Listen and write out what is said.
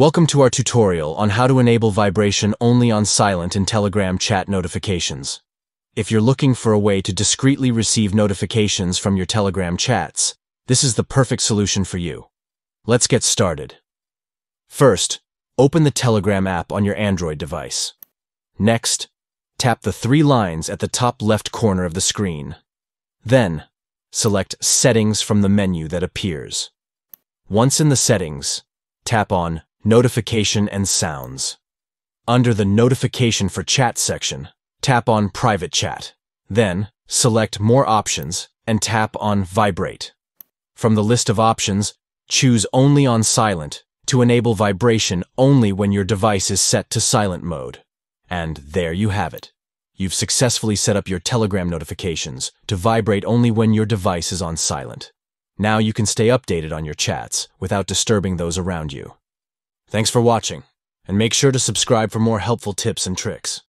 Welcome to our tutorial on how to enable vibration only on silent in Telegram chat notifications. If you're looking for a way to discreetly receive notifications from your Telegram chats, this is the perfect solution for you. Let's get started. First, open the Telegram app on your Android device. Next, tap the three lines at the top left corner of the screen. Then, select Settings from the menu that appears. Once in the settings, tap on Notification and Sounds. Under the Notification for Chat section, tap on Private Chat. Then, select More Options and tap on Vibrate. From the list of options, choose Only on Silent to enable vibration only when your device is set to silent mode. And there you have it. You've successfully set up your Telegram notifications to vibrate only when your device is on silent. Now you can stay updated on your chats without disturbing those around you. Thanks for watching, and make sure to subscribe for more helpful tips and tricks.